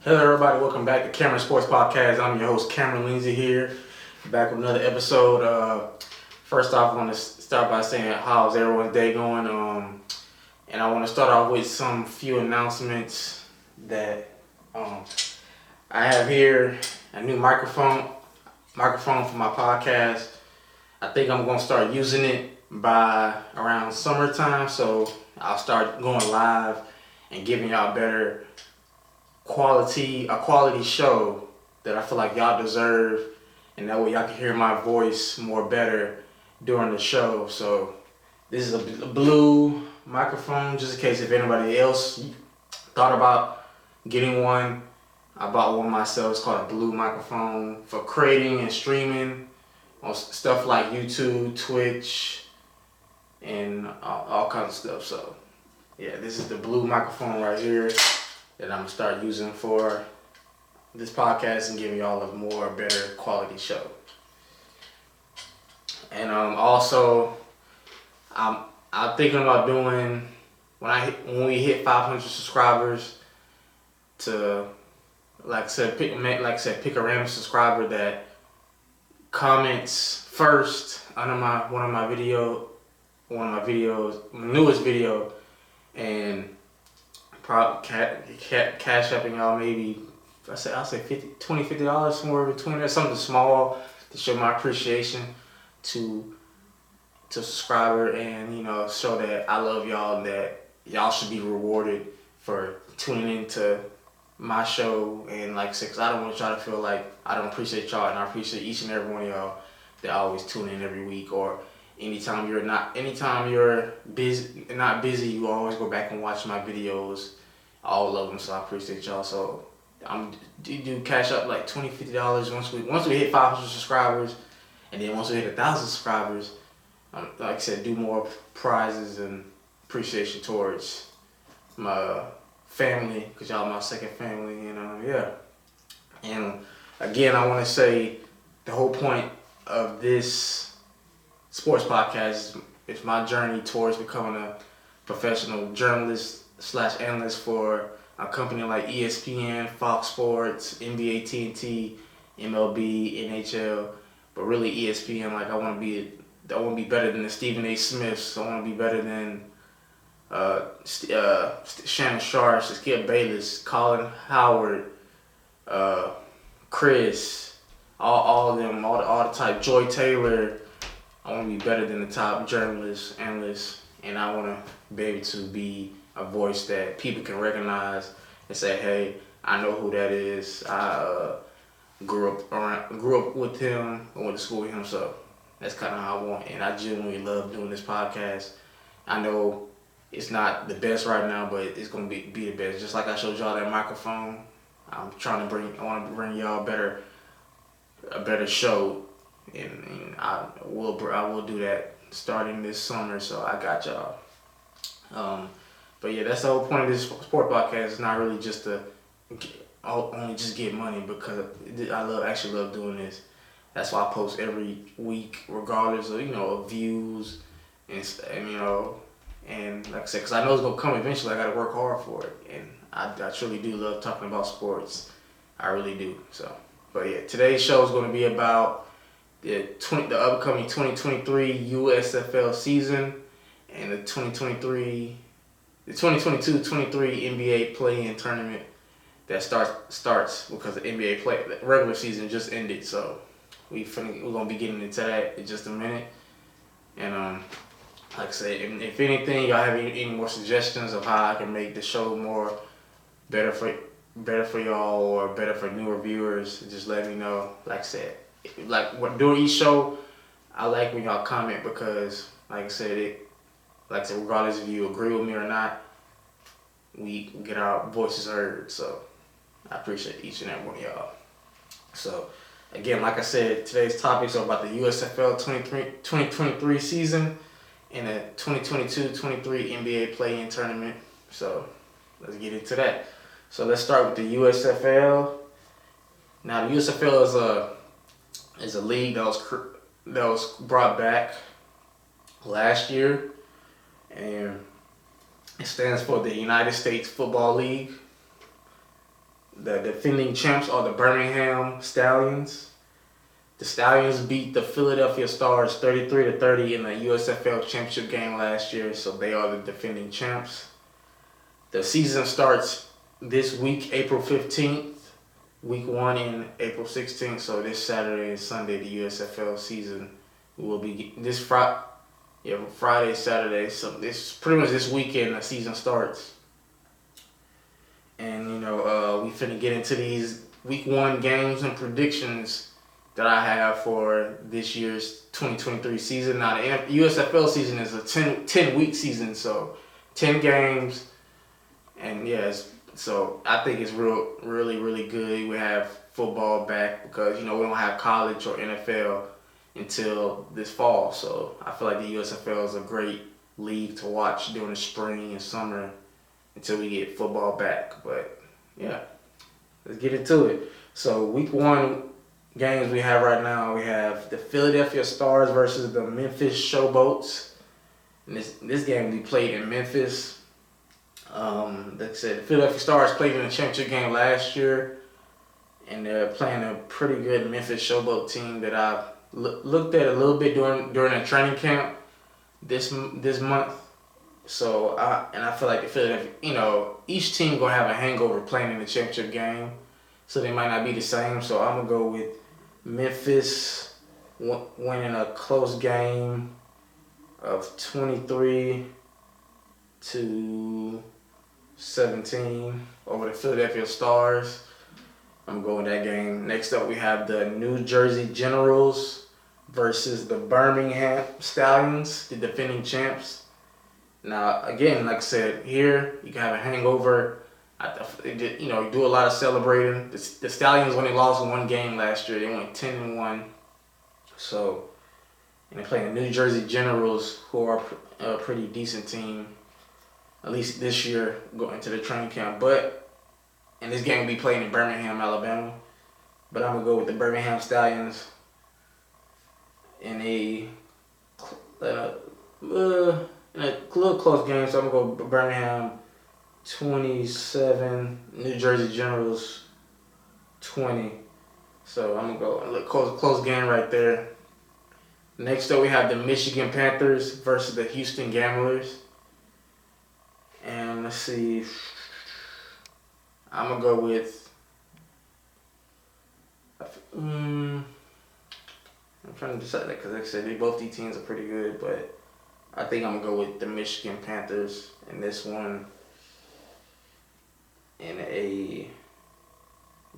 Hello, everybody. Welcome back to Cameron Sports Podcast. I'm your host, Cameron Lindsay here, back with another episode. First off, I want to start by saying how's everyone's day going. And I want to start off with some few announcements that I have here. A new microphone for my podcast. I think I'm gonna start using it by around summertime, so I'll start going live and giving y'all better quality show that I feel like y'all deserve, and that way y'all can hear my voice more better during the show. So this is a blue microphone, just in case if anybody else thought about getting one. I bought one myself. It's called a blue microphone for creating and streaming on stuff like YouTube, Twitch, and all kinds of stuff. So yeah, this is the blue microphone right here that I'm gonna start using for this podcast and giving y'all a better quality show. And also, I'm thinking about doing when we hit 500 subscribers to pick a random subscriber that comments first under my newest video, and cash upping y'all maybe I'll say $50 somewhere between there, something small to show my appreciation to subscriber, and show that I love y'all and that y'all should be rewarded for tuning into my show. And like I said, 'cause I don't want y'all to feel like I don't appreciate y'all, and I appreciate each and every one of y'all that always tune in every week, or anytime you're not busy, you always go back and watch my videos, all of them. So I appreciate y'all. So I'm do cash up like $50 once we hit 500 subscribers, and then once we hit 1,000 subscribers, like I said, do more prizes and appreciation towards my family, because y'all my second family, yeah. And again, I want to say the whole point of this sports podcast is my journey towards becoming a professional journalist / analyst for a company like ESPN, Fox Sports, NBA, TNT, MLB, NHL, but really ESPN. Like I want to be better than the Stephen A. Smiths. I want to be better than Shannon Sharp, Skip Bayless, Colin Howard, Chris, all of them, all the type, Joy Taylor. I want to be better than the top journalists, analysts, and I want to be able to be a voice that people can recognize and say, hey, I know who that is. I grew up with him, I went to school with him, so that's kind of how I want. And I genuinely love doing this podcast. I know it's not the best right now, but it's gonna be the best. Just like I showed y'all that microphone, I want to bring y'all a better show, and I will do that starting this summer. So I got y'all. But yeah, that's the whole point of this sport podcast. It's not really just only just get money, because I actually love doing this. That's why I post every week, regardless of views and like I said, because I know it's gonna come eventually. I gotta work hard for it, and I truly do love talking about sports. I really do. So, but yeah, today's show is gonna be about the upcoming 2023 USFL season and the 2022-23 NBA play-in tournament that starts because the NBA regular season just ended. So we're gonna be getting into that in just a minute. And like I said, if anything, y'all have any more suggestions of how I can make the show better for y'all, or better for newer viewers, just let me know. Like I said, during each show, I like when y'all comment, because like I said, regardless if you agree with me or not, we get our voices heard. So I appreciate each and every one of y'all. So again, like I said, today's topics are about the USFL 2023 season and the 2022-23 NBA play-in tournament. So let's get into that. So let's start with the USFL. Now the USFL is a league that was brought back last year, and it stands for the United States Football League. The defending champs are the Birmingham Stallions. The Stallions beat the Philadelphia Stars 33-30 in the USFL Championship game last year, so they are the defending champs. The season starts this week, April 15th. Week 1 in April 16th, so this Saturday and Sunday, the USFL season will be this Friday, Saturday. So this pretty much this weekend the season starts. And we finna get into these week 1 games and predictions that I have for this year's 2023 season. Now the USFL season is a 10-week season, so 10 games, and so I think it's really good. We have football back because we don't have college or NFL until this fall. So I feel like the USFL is a great league to watch during the spring and summer until we get football back. But yeah, let's get into it. So week 1 games we have right now, we have the Philadelphia Stars versus the Memphis Showboats. And this game will be played in Memphis. Like I said, the Philadelphia Stars played in the championship game last year, and they're playing a pretty good Memphis Showboat team that I looked at a little bit during a training camp this month. So I feel like the Philadelphia, each team gonna have a hangover playing in the championship game, so they might not be the same. So I'm gonna go with Memphis winning a close game of 23-17 over the Philadelphia Stars. I'm going that game. Next up, we have the New Jersey Generals versus the Birmingham Stallions, the defending champs. Now, again, like I said, here you can have a hangover. You do a lot of celebrating. The Stallions only lost 1 game last year. They went 10-1. So, and they're playing the New Jersey Generals, who are a pretty decent team, at least this year, going into the training camp. And this game will be played in Birmingham, Alabama. But I'm going to go with the Birmingham Stallions in a little close game. So I'm going to go Birmingham 27, New Jersey Generals 20. So I'm going to go a little close game right there. Next up, we have the Michigan Panthers versus the Houston Gamblers. And let's see. I'm going to go with... I'm trying to decide that because, like I said, both these teams are pretty good, but I think I'm going to go with the Michigan Panthers in this one.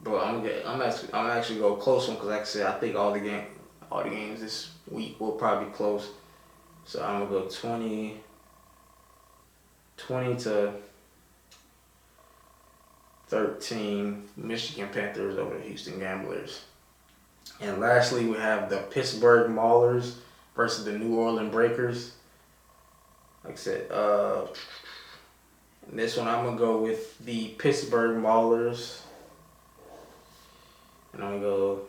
But I'm actually go close one because, like I said, I think all the games this week will probably be close. So I'm going to go 20-13 Michigan Panthers over the Houston Gamblers. And lastly, we have the Pittsburgh Maulers versus the New Orleans Breakers. Like I said, in this one I'm going to go with the Pittsburgh Maulers. And I'm going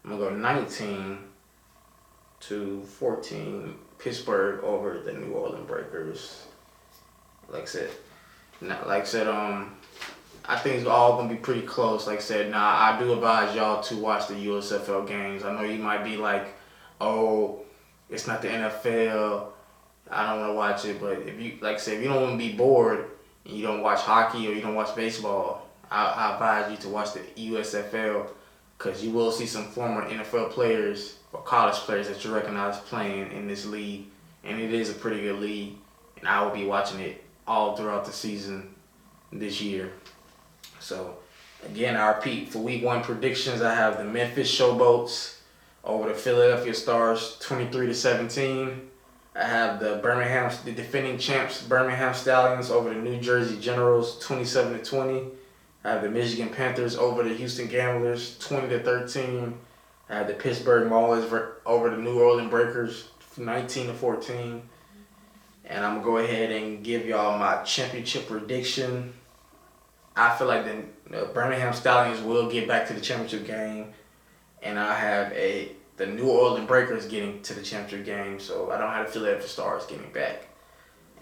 to go 19-14 Pittsburgh over the New Orleans Breakers. Like I said, I think it's all gonna be pretty close. Like I said, now I do advise y'all to watch the USFL games. I know you might be like, "Oh, it's not the NFL. I don't want to watch it." But if you don't want to be bored and you don't watch hockey or you don't watch baseball, I advise you to watch the USFL because you will see some former NFL players or college players that you recognize playing in this league, and it is a pretty good league. And I will be watching it all throughout the season this year. So, again, I repeat, for week 1 predictions, I have the Memphis Showboats over the Philadelphia Stars 23-17. I have the defending champs, Birmingham Stallions over the New Jersey Generals 27-20. I have the Michigan Panthers over the Houston Gamblers 20-13. I have the Pittsburgh Maulers over the New Orleans Breakers 19-14. And I'm going to go ahead and give y'all my championship prediction. I feel like the Birmingham Stallions will get back to the championship game. And I have the New Orleans Breakers getting to the championship game. So I don't have the Philadelphia Stars getting back.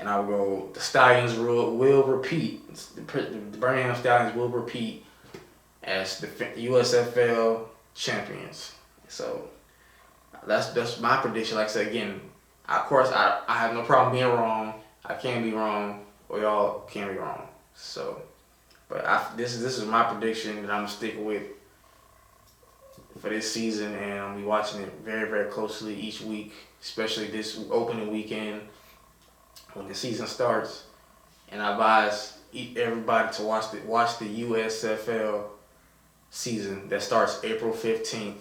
and I will go. The Stallions will repeat. The Birmingham Stallions will repeat as the USFL champions. So that's my prediction. Like I said again, of course I have no problem being wrong. I can be wrong, or y'all can be wrong. So, but this is my prediction that I'm sticking with for this season, and I'll be watching it very, very closely each week, especially this opening weekend when the season starts. And I advise everybody to watch the USFL season that starts April 15th,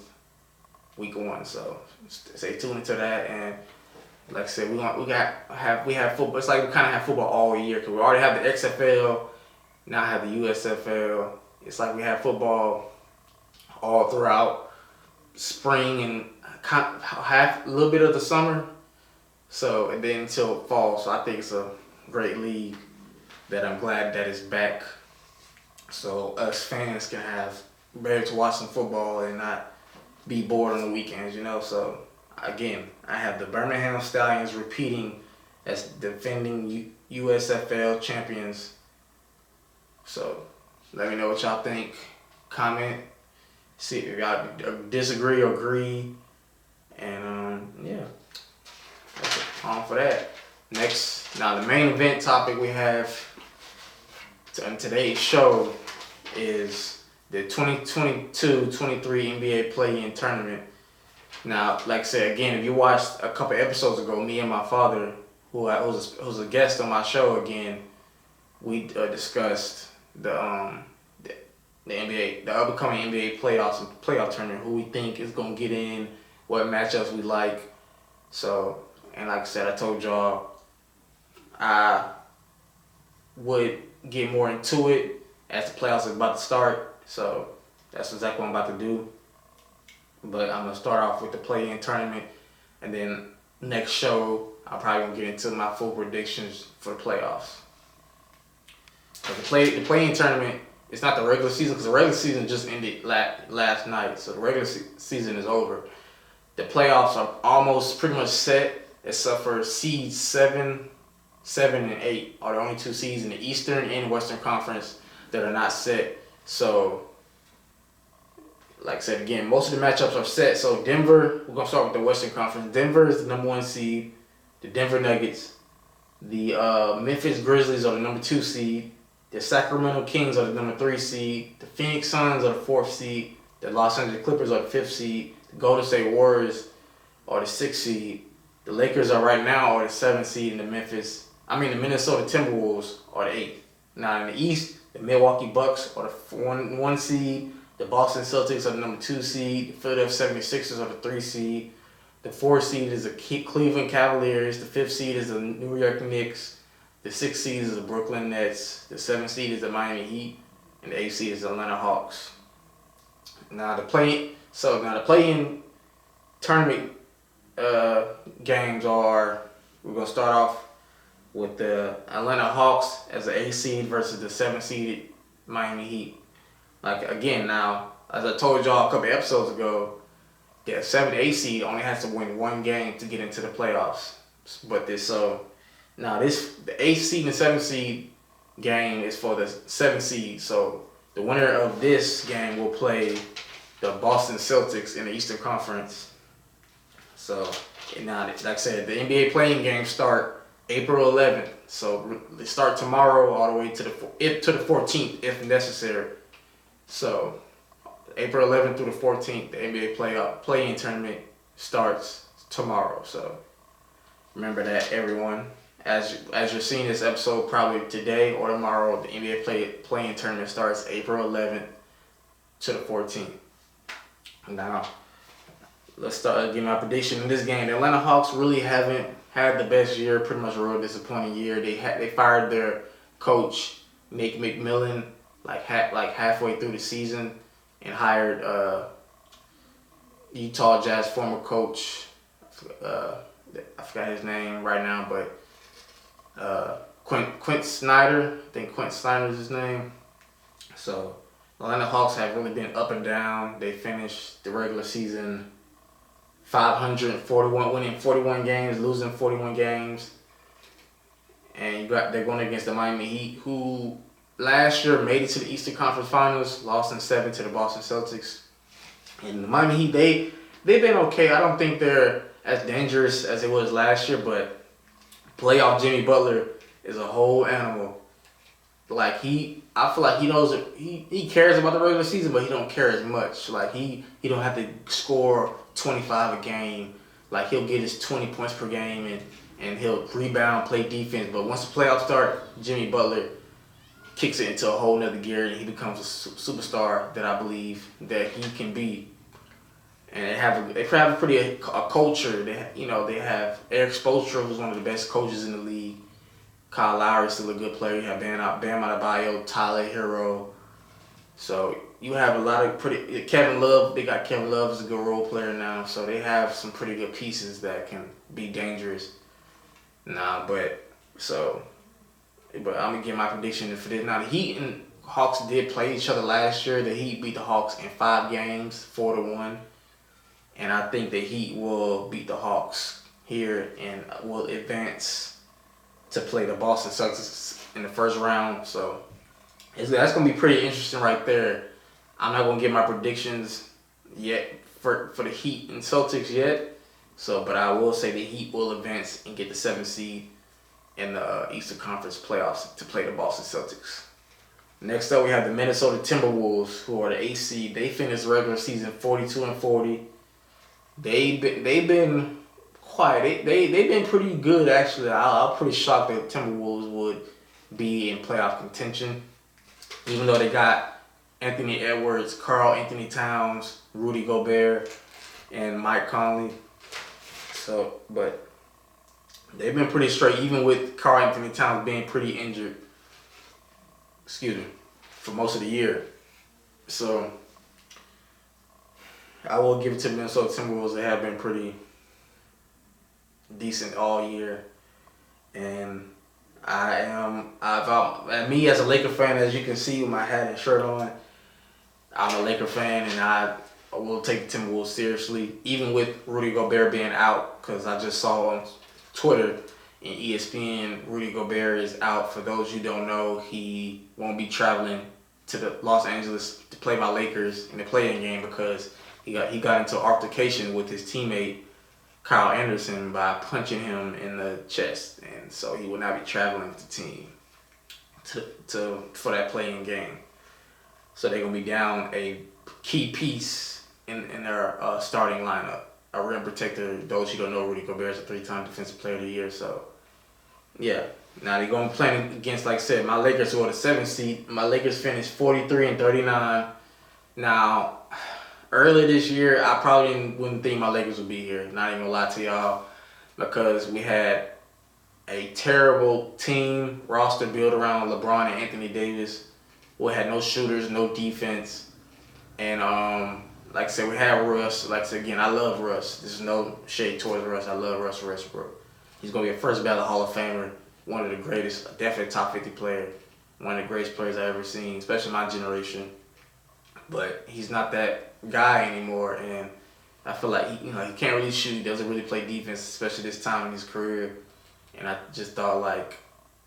week 1. So stay tuned to that. And like I said, we have football. It's like we kind of have football all year because we already have the XFL, now have the USFL. It's like we have football all throughout spring and half a little bit of the summer. So and then until fall. So I think it's a great league that I'm glad that it's back. So us fans can have better to watch some football and not be bored on the weekends, So again, I have the Birmingham Stallions repeating as defending USFL champions. So let me know what y'all think. Comment. See if y'all disagree or agree. And yeah, that's it. On for that. Next, now the main event topic we have on today's show is the 2022-23 NBA play-in tournament. Now, like I said, again, if you watched a couple episodes ago, me and my father, who's a guest on my show again, we discussed the NBA, the upcoming NBA playoff tournament, who we think is gonna get in, what matchups we like. So, and like I said, I told y'all I would get more into it as the playoffs is about to start. So that's exactly what I'm about to do. But I'm gonna start off with the play-in tournament, and then next show I'll probably gonna get into my full predictions for the playoffs. But the play-in tournament, it's not the regular season because the regular season just ended last night, so the regular season is over. The playoffs are almost pretty much set, except for seeds 7 and 8 are the only 2 seeds in the Eastern and Western Conference that are not set. So, like I said again, most of the matchups are set. So Denver, we're gonna start with the Western Conference. Denver is the number 1 seed. The Denver Nuggets. The Memphis Grizzlies are the number 2 seed. The Sacramento Kings are the number 3 seed. The Phoenix Suns are the 4th seed. The Los Angeles Clippers are the 5th seed. The Golden State Warriors are the 6th seed. The Lakers are right now the 7th seed, and the Minnesota Timberwolves are the 8th. Now in the East, the Milwaukee Bucks are the 1 seed. The Boston Celtics are the number 2 seed. The Philadelphia 76ers are the 3 seed. The 4th seed is the Cleveland Cavaliers. The 5th seed is the New York Knicks. The 6th seed is the Brooklyn Nets. The 7th seed is the Miami Heat. And the 8th seed is the Atlanta Hawks. Now the play-in tournament games are, we're going to start off with the Atlanta Hawks as the 8th seed versus the 7th seeded Miami Heat. Like again, now as I told y'all a couple episodes ago, the 7th to 8th seed only has to win 1 game to get into the playoffs. But the 8th seed and 7th seed game is for the 7th seed. So the winner of this game will play the Boston Celtics in the Eastern Conference. So now, like I said, the NBA playing games start April 11th. So they start tomorrow all the way to the 14th if necessary. So April 11th through the 14th, the NBA play-in tournament starts tomorrow. So remember that, everyone. As you're seeing this episode, probably today or tomorrow, the NBA play-in tournament starts April 11th to the 14th. Now, let's start giving my prediction in this game. The Atlanta Hawks really haven't had the best year, pretty much a real disappointing year. They fired their coach, Nick McMillan, like halfway through the season, and hired Utah Jazz former coach, I forgot his name right now, but Quint Snyder. I think Quint Snyder is his name. So the Atlanta Hawks have really been up and down. They finished the regular season 541, winning 41 games, losing 41 games. and they're going against the Miami Heat, who last year made it to the Eastern Conference Finals, lost in 7 to the Boston Celtics. And the Miami Heat, they've been okay. I don't think they're as dangerous as it was last year, but playoff Jimmy Butler is a whole animal. Like I feel like he knows it, he cares about the regular season, but he don't care as much. Like he don't have to score 25 a game. Like he'll get his 20 points per game and he'll rebound, play defense. But once the playoffs start, Jimmy Butler kicks it into a whole nother gear and he becomes a superstar that I believe that he can be. And they have a pretty culture. They have Eric Spoelstra, who's one of the best coaches in the league. Kyle Lowry's still a good player. You have Bam Adebayo, Tyler Hero. So you have a lot of Kevin Love. They got Kevin Love as a good role player now. So they have some pretty good pieces that can be dangerous. But I'm gonna give my prediction for this. Now the Heat and Hawks did play each other last year. The Heat beat the Hawks in 5 games, 4-1. And I think the Heat will beat the Hawks here and will advance to play the Boston Celtics in the first round. So that's going to be pretty interesting right there. I'm not going to give my predictions yet for the Heat and Celtics yet. But I will say the Heat will advance and get the 7th seed in the Eastern Conference playoffs to play the Boston Celtics. Next up, we have the Minnesota Timberwolves, who are the 8th seed. They finished the regular season 42-40. They've been quiet. They've been pretty good actually. I'm pretty shocked that Timberwolves would be in playoff contention, even though they got Anthony Edwards, Karl Anthony Towns, Rudy Gobert, and Mike Conley. But they've been pretty straight, even with Karl Anthony Towns being pretty injured. For most of the year. So I will give it to Minnesota Timberwolves. They have been pretty decent all year. And me as a Laker fan, as you can see with my hat and shirt on, I'm a Laker fan and I will take the Timberwolves seriously, even with Rudy Gobert being out, because I just saw on Twitter and ESPN, Rudy Gobert is out. For those who don't know, he won't be traveling to Los Angeles to play my Lakers in the play-in game because he got into an altercation with his teammate Kyle Anderson by punching him in the chest, and so he will not be traveling with the team for that play-in game. So they're gonna be down a key piece in their starting lineup, a rim protector. Those who don't know, Rudy Gobert is a 3-time Defensive Player of the Year. So yeah, now they're gonna be playing against, like I said, my Lakers, who are the 7th seed. My Lakers finished 43-39. Now, earlier this year, I probably wouldn't think my Lakers would be here. Not even gonna lie to y'all, because we had a terrible team roster built around LeBron and Anthony Davis. We had no shooters, no defense, and like I said, we had Russ. Like I said again, I love Russ. There's no shade towards Russ. I love Russ Westbrook. He's gonna be a first ballot Hall of Famer, one of the greatest, definitely top 50 player, one of the greatest players I've ever seen, especially my generation. But he's not that guy anymore, and I feel like he can't really shoot. He doesn't really play defense, especially this time in his career. And I just thought like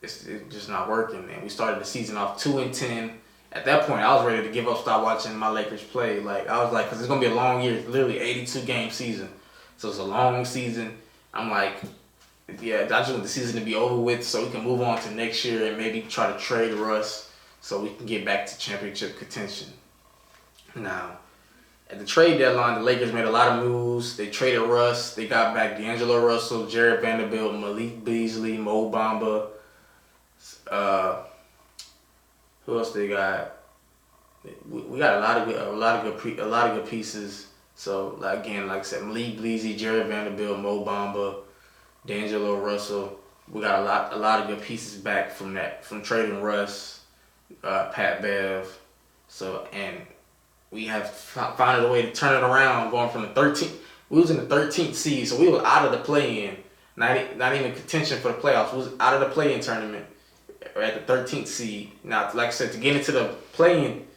it's just not working. And we started the season off 2-10. At that point, I was ready to give up, stop watching my Lakers play. Like I was like, because it's gonna be a long year. It's literally 82-game season, so it's a long season. I'm like, yeah, I just want the season to be over with so we can move on to next year and maybe try to trade Russ so we can get back to championship contention. Now, at the trade deadline, the Lakers made a lot of moves. They traded Russ. They got back D'Angelo Russell, Jared Vanderbilt, Malik Beasley, Mo Bamba. Who else they got? We got a lot of good pieces. So again, like I said, Malik Beasley, Jared Vanderbilt, Mo Bamba, D'Angelo Russell. We got a lot of good pieces back from trading Russ, Pat Bev. So and we have found a way to turn it around, going from the 13th. We was in the 13th seed, so we were out of the play-in. Not even contention for the playoffs. We was out of the play-in tournament at the 13th seed. Now, like I said, to get into the play-in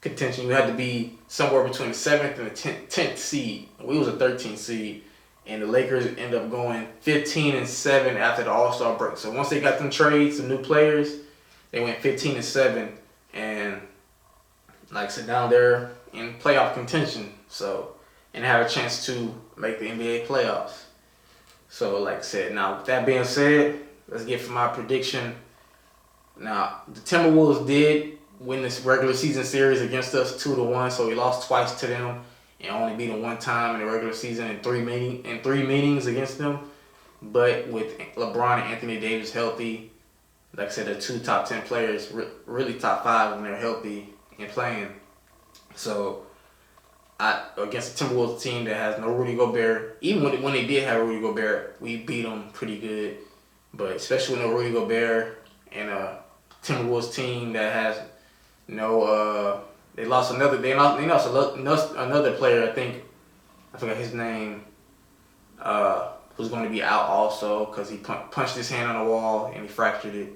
contention, you had to be somewhere between the 7th and the 10th seed. We was a 13th seed, and the Lakers end up going 15-7 after the All-Star break. So once they got them trades, some new players, they went 15-7, and like I said, down there in playoff contention. So, and have a chance to make the NBA playoffs. So, like I said, now with that being said, let's get for my prediction. Now, the Timberwolves did win this regular season series against us 2-1, so we lost twice to them and only beat them one time in the regular season in three meetings against them. But with LeBron and Anthony Davis healthy, like I said, they're two top 10 players, really top 5 when they're healthy and playing. So, against the Timberwolves team that has no Rudy Gobert, even when they did have Rudy Gobert, we beat them pretty good. But especially with no Rudy Gobert and a Timberwolves team that has no, they lost another player. I forgot his name. Who's going to be out also because he punched his hand on the wall and he fractured it.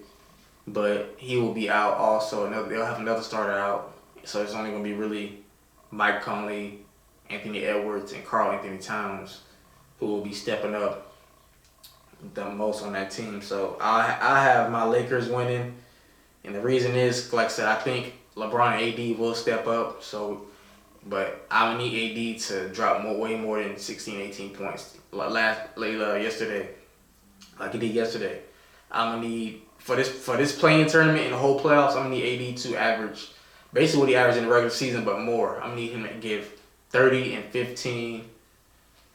But he will be out also. They'll have another starter out. So it's only going to be really Mike Conley, Anthony Edwards, and Karl Anthony Towns who will be stepping up the most on that team. So I have my Lakers winning. And the reason is, like I said, I think LeBron and AD will step up. So, but I would need AD to drop way more than 16, 18 points yesterday, like he did yesterday. I'm gonna need for this playing tournament and the whole playoffs. I'm gonna need AD to average basically what he averaged in the regular season, but more. I'm gonna need him to give 30 and 15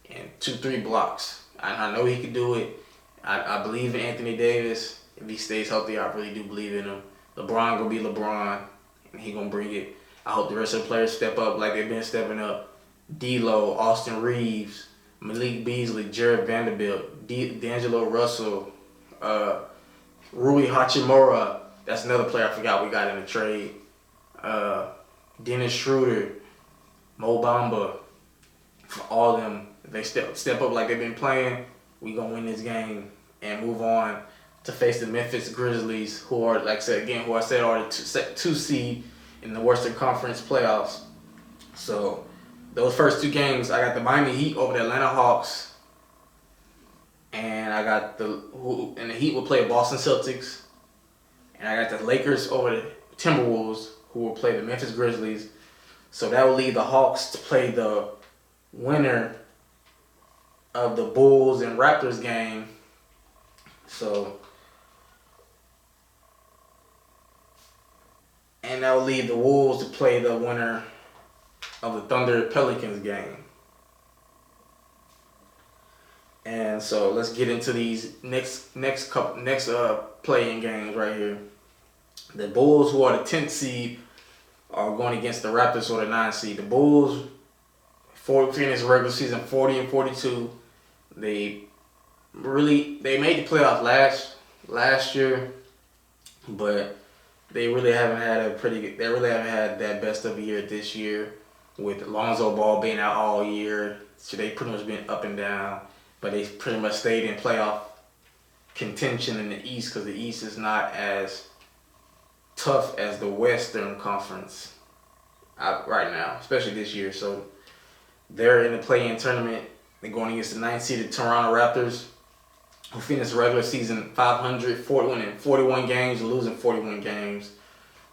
and 2-3 blocks. I know he can do it. I believe in Anthony Davis. If he stays healthy, I really do believe in him. LeBron gonna be LeBron, and he gonna bring it. I hope the rest of the players step up like they've been stepping up. D'Lo, Austin Reeves, Malik Beasley, Jared Vanderbilt, D'Angelo Russell, Rui Hachimura. That's another player I forgot we got in the trade. Dennis Schroeder, Mo Bamba. For all of them, if they step up like they've been playing, we gonna win this game and move on to face the Memphis Grizzlies, who are, like I said again, are the 2 seed in the Western Conference playoffs. So those first 2 games, I got the Miami Heat over the Atlanta Hawks, and I got the Heat will play the Boston Celtics, and I got the Lakers over the Timberwolves, who will play the Memphis Grizzlies. So that will leave the Hawks to play the winner of the Bulls and Raptors game. So, and that will leave the Wolves to play the winner of the Thunder Pelicans game. And so let's get into these next playing games right here. The Bulls, who are the 10th seed, are going against the Raptors, who are the 9th seed. The Bulls finished regular season 40-42. They made the playoffs last year, but they really haven't had that best of a year this year, with Lonzo Ball being out all year. So they pretty much been up and down, but they pretty much stayed in playoff contention in the East, because the East is not as tough as the Western Conference right now, especially this year. So they're in the play-in tournament. They're going against the 9th seeded Toronto Raptors, who finished the regular season 500, winning 41 games, losing 41 games.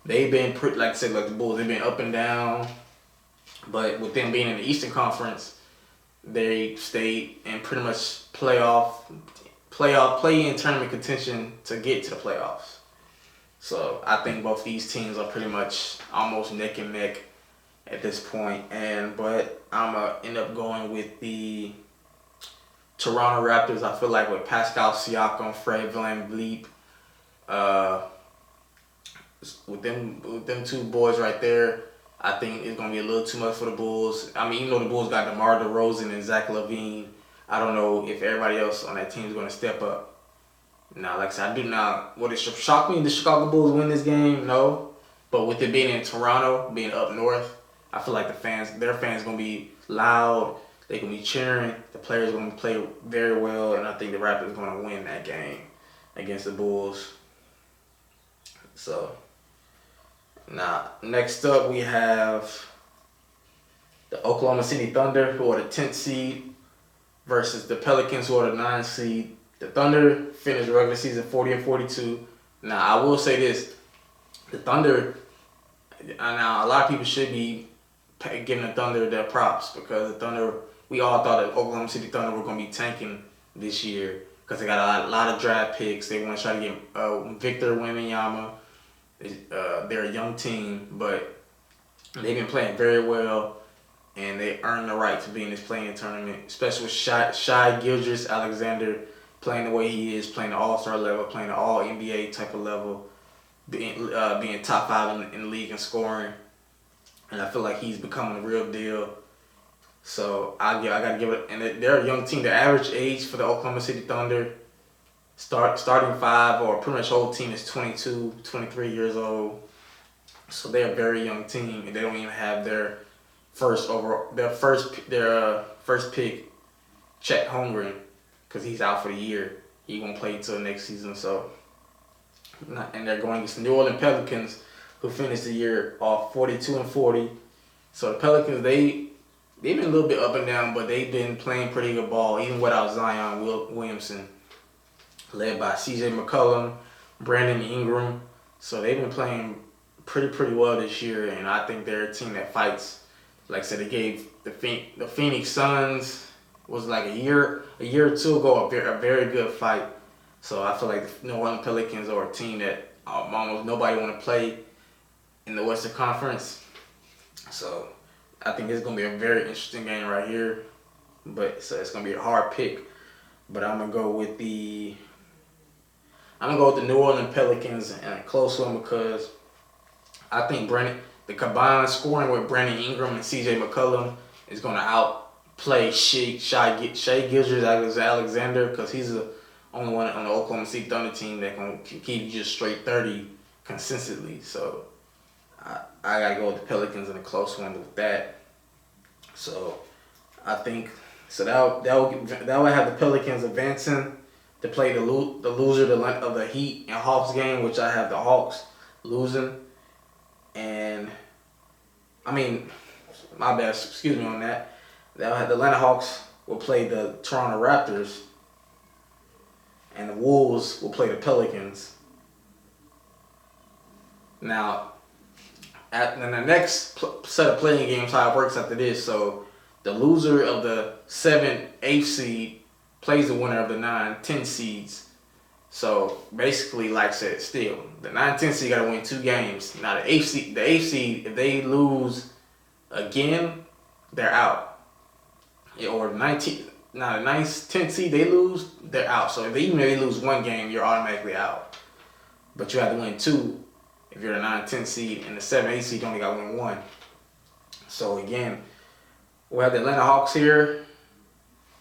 They've been pretty, like I said, like the Bulls, they've been up and down. But with them being in the Eastern Conference, they stayed in pretty much play-in tournament contention to get to the playoffs. So I think both these teams are pretty much almost neck and neck at this point. But I'm going to end up going with the Toronto Raptors. I feel like with Pascal Siakam, Fred VanVleet, with them 2 boys right there, I think it's going to be a little too much for the Bulls. I mean, even though the Bulls got DeMar DeRozan and Zach LaVine, I don't know if everybody else on that team is going to step up. Now, like I said, I do not. Would it shock me if the Chicago Bulls win this game? No. But with it being in Toronto, being up north, I feel like their fans going to be loud. They're going to be cheering. The players are going to play very well. And I think the Raptors are going to win that game against the Bulls. So, now, next up we have the Oklahoma City Thunder, who are the 10th seed. versus the Pelicans, who are the 9 seed. The Thunder finished regular season 40-42. Now, I will say this. The Thunder, now a lot of people should be giving the Thunder their props, because the Thunder, we all thought that Oklahoma City Thunder were going to be tanking this year because they got a lot of draft picks. They want to try to get Victor Wembanyama. They're a young team, but they've been playing very well, and they earned the right to be in this playing tournament, especially with Shai Gilgeous-Alexander playing the way he is, playing the All-Star level, playing the All-NBA type of level, being top 5 in the league in scoring. And I feel like he's becoming a real deal. So I got to give it. And they're a young team. The average age for the Oklahoma City Thunder, starting 5 or pretty much whole team, is 22, 23 years old. So they're a very young team, and they don't even have their first pick, Chet Holmgren, because he's out for the year. He won't play until next season. So, and they're going against the New Orleans Pelicans, who finished the year off 42-40. So the Pelicans, they've been a little bit up and down, but they've been playing pretty good ball, even without Zion Williamson, led by C.J. McCollum, Brandon Ingram. So they've been playing pretty well this year, and I think they're a team that fights. Like I said, they gave the Phoenix Suns, was like a year or two ago, a very good fight. So I feel like the New Orleans Pelicans are a team that almost nobody want to play in the Western Conference. So I think it's going to be a very interesting game right here. So it's going to be a hard pick. But I'm going to go with the New Orleans Pelicans, and a close one, because I think the combined scoring with Brandon Ingram and C.J. McCollum is going to outplay Shai Gilgeous-Alexander, because he's the only one on the Oklahoma City Thunder team that can keep you just straight 30 consistently. So I got to go with the Pelicans in a close one with that. So I think that will have the Pelicans advancing to play the loser of the Heat and Hawks game, which I have the Hawks losing. And I mean, my bad, excuse me on that. They'll have the Atlanta Hawks will play the Toronto Raptors, and the Wolves will play the Pelicans. Now, in the next set of playing games, how it works after this, so the loser of the 7th, 8th seed plays the winner of the 9, 10 seeds. So basically, like I said, still, the 9, 10 seed got to win 2 games. Now the 8th seed, if they lose again, they're out. Or the 9th, 10th seed, they lose, they're out. So even if they lose 1 game, you're automatically out. But you have to win 2 if you're the 9, 10 seed, and the 7, 8 seed only got to win 1. So again, we have the Atlanta Hawks here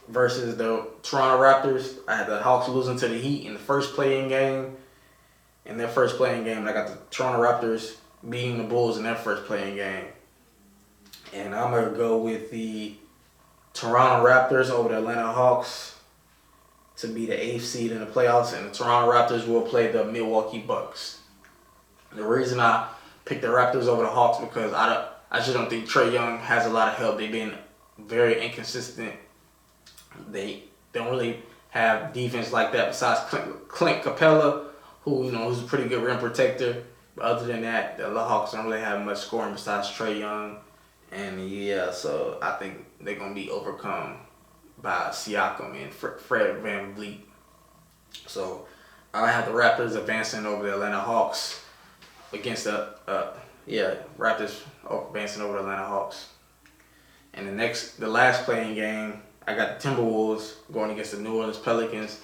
versus the Toronto Raptors. I had the Hawks losing to the Heat in the first playing game. In their first playing game, I got the Toronto Raptors beating the Bulls in their first playing game. And I'm going to go with the Toronto Raptors over the Atlanta Hawks to be the 8th seed in the playoffs. And the Toronto Raptors will play the Milwaukee Bucks. The reason I picked the Raptors over the Hawks, because I just don't think Trae Young has a lot of help. They've been very inconsistent. They don't really have defense like that besides Clint Capella, who's a pretty good rim protector. But other than that, the Hawks don't really have much scoring besides Trae Young. And yeah, so I think they're going to be overcome by Siakam and Fred VanVleet. So I have the Raptors advancing over the Atlanta Hawks against Raptors advancing over the Atlanta Hawks. And the last playing game, I got the Timberwolves going against the New Orleans Pelicans.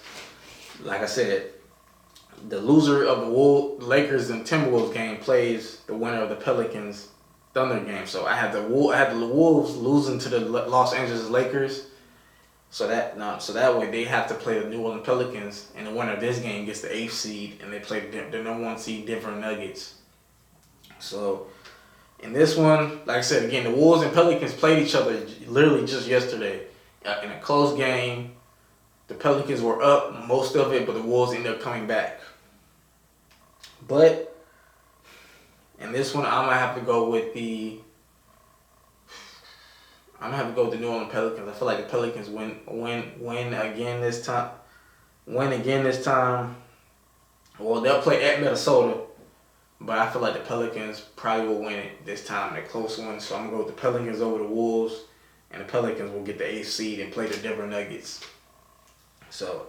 Like I said, the loser of the Lakers and Timberwolves game plays the winner of the Pelicans Thunder game. So I had the Wolves losing to the Los Angeles Lakers. So that way they have to play the New Orleans Pelicans, and the winner of this game gets the 8th seed, and they play the number 1 seed Denver Nuggets. So in this one, like I said again, the Wolves and Pelicans played each other literally just yesterday in a close game. The Pelicans were up most of it, but the Wolves ended up coming back. But in this one, I'm going to have to go with I'm gonna have to go with the New Orleans Pelicans. I feel like the Pelicans win again this time. Win again this time. Well, they'll play at Minnesota, but I feel like the Pelicans probably will win it this time in a close one. So I'm gonna go with the Pelicans over the Wolves, and the Pelicans will get the 8th seed and play the Denver Nuggets. So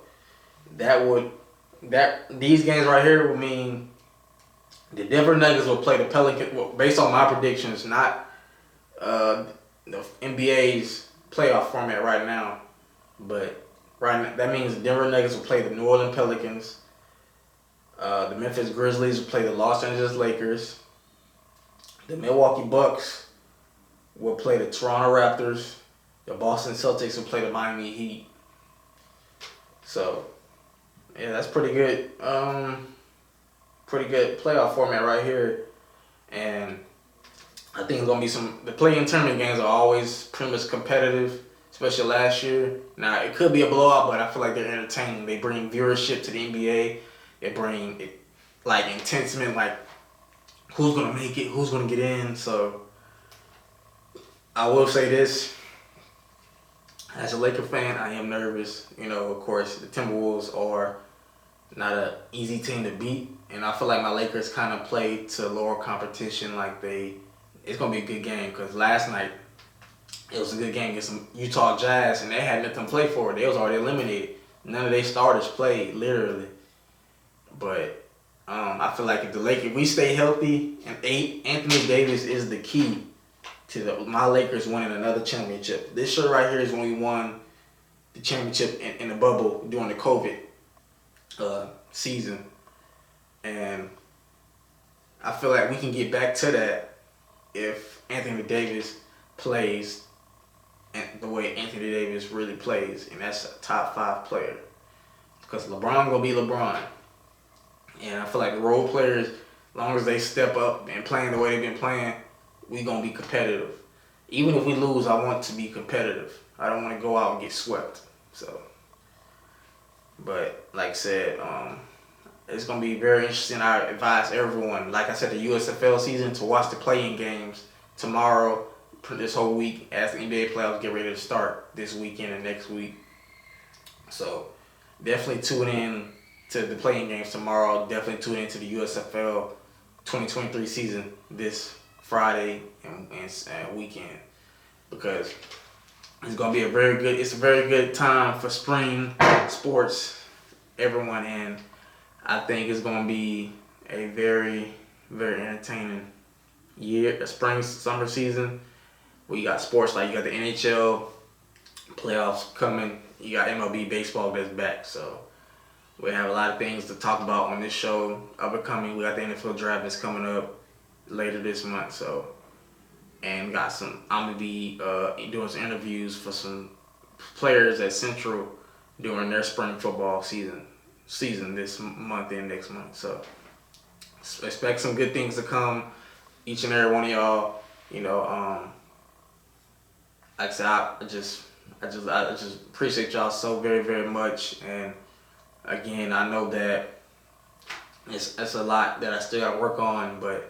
these games right here will mean the Denver Nuggets will play the Pelicans. Well, based on my predictions, not the NBA's playoff format right now, but right now, that means the Denver Nuggets will play the New Orleans Pelicans. The Memphis Grizzlies will play the Los Angeles Lakers. The Milwaukee Bucks will play the Toronto Raptors. The Boston Celtics will play the Miami Heat. So, yeah, that's pretty good. Pretty good playoff format right here. And I think it's going to be the play-in tournament games are always pretty much competitive, especially last year. Now, it could be a blowout, but I feel like they're entertaining. They bring viewership to the NBA. They bring, like, intensity, like, who's going to make it, who's going to get in. So, I will say this. As a Laker fan, I am nervous. You know, of course, the Timberwolves are not an easy team to beat. And I feel like my Lakers kind of played to lower competition. Like, it's going to be a good game. Because last night, it was a good game against some Utah Jazz. And they had nothing to play for. They was already eliminated. None of their starters played, literally. But I feel like if we stay healthy, and Anthony Davis is the key to my Lakers winning another championship. This shirt right here is when we won the championship in the bubble during the COVID season. And I feel like we can get back to that if Anthony Davis plays the way Anthony Davis really plays. And that's a top 5 player. Because LeBron going to be LeBron. And I feel like the role players, as long as they step up and playing the way they've been playing, we going to be competitive. Even if we lose, I want to be competitive. I don't want to go out and get swept. So, but like I said, it's going to be very interesting. I advise everyone, like I said, the USFL season, to watch the play-in games tomorrow, this whole week, as the NBA playoffs get ready to start this weekend and next week. So, definitely tune in to the play-in games tomorrow. Definitely tune into the USFL 2023 season this Friday and weekend, because it's gonna be a very good time for spring sports, everyone, and I think it's gonna be a very, very entertaining year, a summer season. We got sports like you got the NHL playoffs coming, you got MLB baseball that's back, so we have a lot of things to talk about on this show. Upcoming, we got the NFL draft that's coming up later this month, so, and I'm gonna be doing some interviews for some players at Central during their spring football season this month and next month. So expect some good things to come, each and every one of y'all. You know, like I said, I just appreciate y'all so very, very much. And again, I know that it's a lot that I still got to work on, but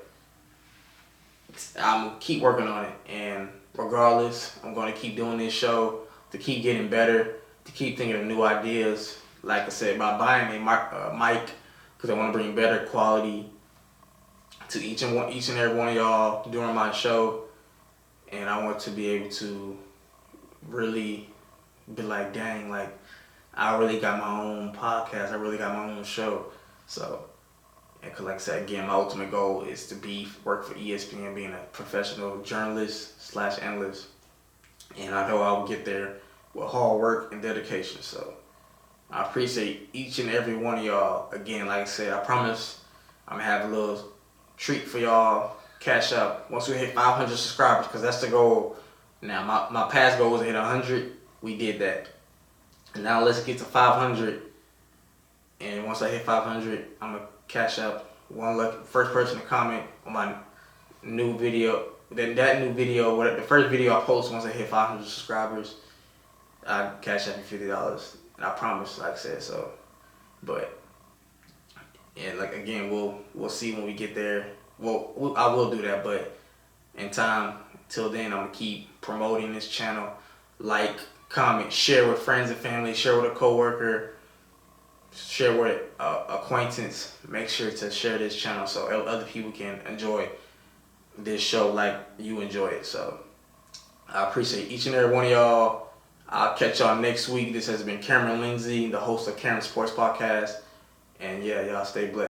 I'm gonna keep working on it. And regardless, I'm gonna keep doing this show to keep getting better, to keep thinking of new ideas. Like I said, by buying a mic, because I want to bring better quality to each and every one of y'all during my show, and I want to be able to really be like, dang, like I really got my own podcast, I really got my own show. So, and cause like I said again, my ultimate goal is to work for ESPN, being a professional journalist / analyst, and I know I will get there with hard work and dedication. So I appreciate each and every one of y'all. Again, like I said, I promise I'm gonna have a little treat for y'all. Cash up once we hit 500 subscribers, because that's the goal. Now my past goal was to hit 100. We did that. And now let's get to 500. And once I hit 500, I'm gonna cash up first person to comment on my new video. Then that new video, the first video I post once I hit 500 subscribers, I cash up you $50. And I promise, like I said. So, but and like again, we'll see when we get there. Well, I will do that, but in time Till then, I'm gonna keep promoting this channel. Like, comment, share with friends and family, share with a coworker, share with acquaintance. Make sure to share this channel so other people can enjoy this show like you enjoy it. So I appreciate each and every one of y'all. I'll catch y'all next week. This has been Cameron Lindsay, the host of Cameron Sports Podcast. And yeah, y'all stay blessed.